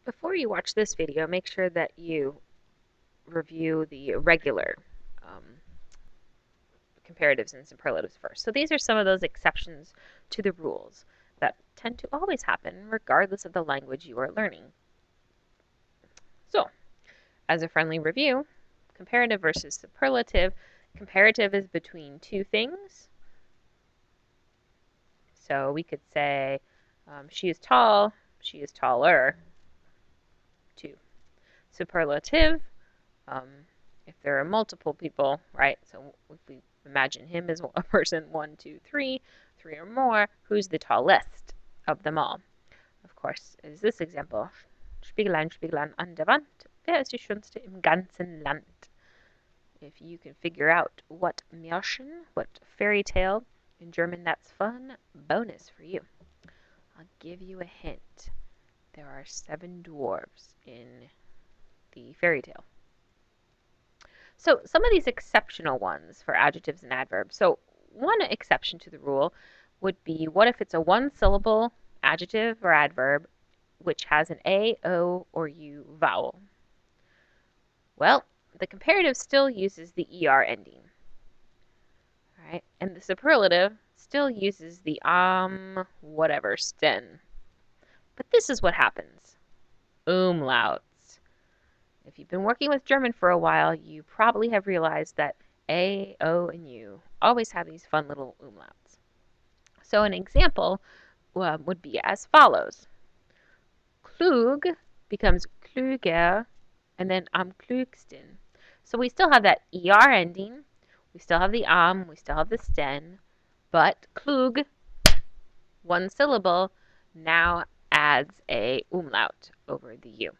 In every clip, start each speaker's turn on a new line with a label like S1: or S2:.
S1: Before you watch this video, make sure that you review the irregular comparatives and superlatives first. So these are some of those exceptions to the rules that tend to always happen regardless of the language you are learning. So, as a friendly review, comparative versus superlative. Comparative is between two things. So we could say, she is tall, she is taller. 2. Superlative, um, if there are multiple people, right? So if we imagine him as a person, 1, 2, 3, 3 or more, who's the tallest of them all? Of course, is this example. Spiegelein, Spiegelein an der Wand, wer ist die Schönste im ganzen Land? If you can figure out what Märchen, what fairy tale, in German that's fun, bonus for you. I'll give you a hint. There are 7 dwarves in the fairy tale. So some of these exceptional ones for adjectives and adverbs. So one exception to the rule would be, what if it's a one-syllable adjective or adverb which has an A, O, or U vowel? Well, the comparative still uses the ER ending. All right? And the superlative still uses the whatever, sten. But this is what happens. Umlauts. If you've been working with German for a while, you probably have realized that A, O, and U always have these fun little umlauts. So an example would be as follows. Klug becomes klüger, and then am klügsten. So we still have that ER ending, we still have the we still have the sten, but klug, one syllable, now adds a umlaut over the U.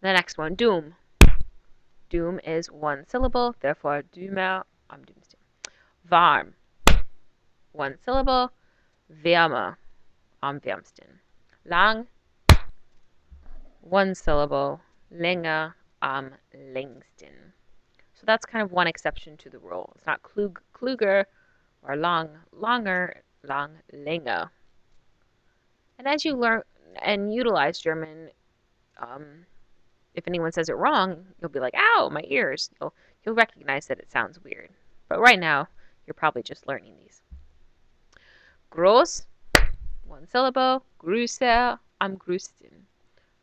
S1: The next one, dumm. Dumm is one syllable, therefore dummer am dümmsten. Warm, one syllable, wärmer am wärmsten. Lang, one syllable, länger am längsten. So that's kind of one exception to the rule. It's not kluger or longer, lang, länger. And as you learn and utilize German, if anyone says it wrong, you'll be like, ow, my ears. You'll recognize that it sounds weird. But right now, you're probably just learning these. Groß, one syllable, größer am größten.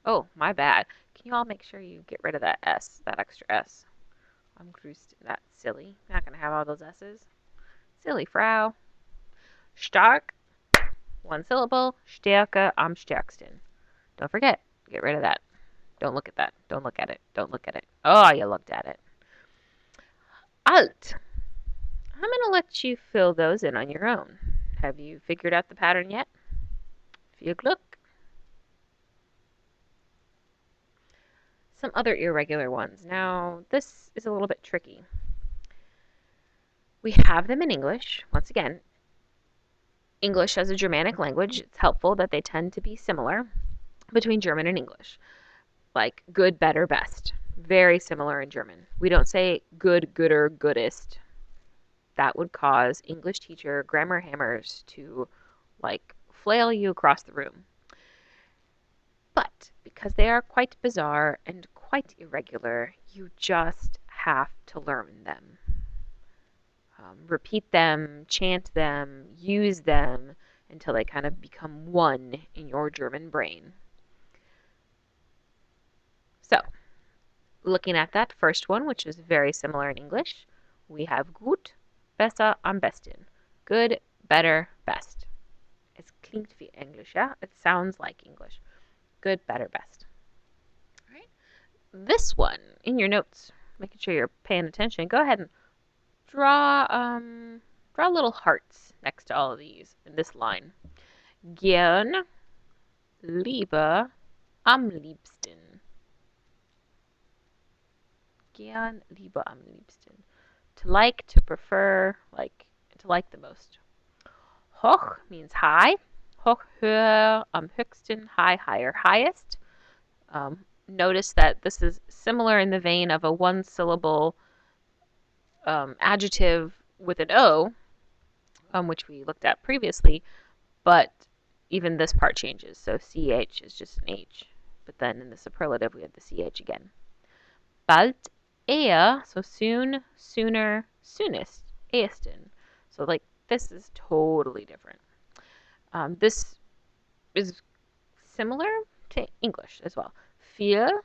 S1: Oh, my bad. Can you all make sure you get rid of that S, that extra S? Am größten. That's silly. Not going to have all those S's. Silly Frau. Stark, one syllable, stärker am stärksten. Don't forget, get rid of that. Don't look at that. Don't look at it. Don't look at it. Oh, you looked at it. Alt. I'm going to let you fill those in on your own. Have you figured out the pattern yet? Viel Glück. Some other irregular ones. Now, this is a little bit tricky. We have them in English. Once again, English as a Germanic language, it's helpful that they tend to be similar between German and English. Like good, better, best. Very similar in German. We don't say good, gooder, goodest. That would cause English teacher grammar hammers to like flail you across the room. But because they are quite bizarre and quite irregular, you just have to learn them. Repeat them, chant them, use them until they kind of become one in your German brain. So, looking at that first one, which is very similar in English, we have gut, besser, am besten. Good, better, best. Es klingt wie Englisch, yeah? It sounds like English. Good, better, best. All right. This one, in your notes, making sure you're paying attention, go ahead and draw little hearts next to all of these in this line. Gern, lieber, am liebsten. Gern, lieber, am liebsten. To like, to prefer, like, to like the most. Hoch means high. Hoch, höher, am höchsten, high, higher, highest. Notice that this is similar in the vein of a one-syllable adjective with an O, which we looked at previously, but even this part changes. So CH is just an H but then in the superlative we have the CH again. Bald, eher, so soon, sooner, soonest, ehesten. So like this is totally different. This is similar to English as well. Viel,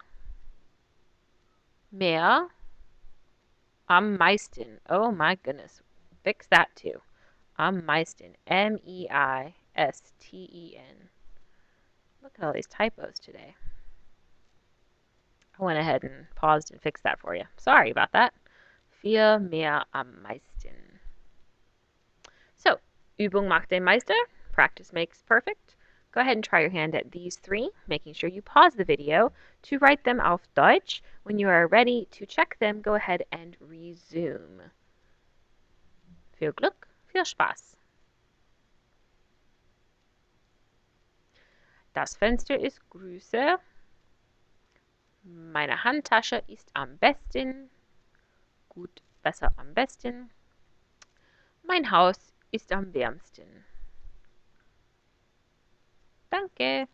S1: mehr, am meisten. Oh my goodness. Fix that too. Am meisten. MEISTEN. Look at all these typos today. I went ahead and paused and fixed that for you. Sorry about that. Viel mehr am meisten. So, Übung macht den Meister. Practice makes perfect. Go ahead and try your hand at these three, making sure you pause the video to write them auf Deutsch. When you are ready to check them, go ahead and resume. Viel Glück, viel Spaß. Das Fenster ist größer. Meine Handtasche ist am besten. Gut, besser am besten. Mein Haus ist am wärmsten. Danke.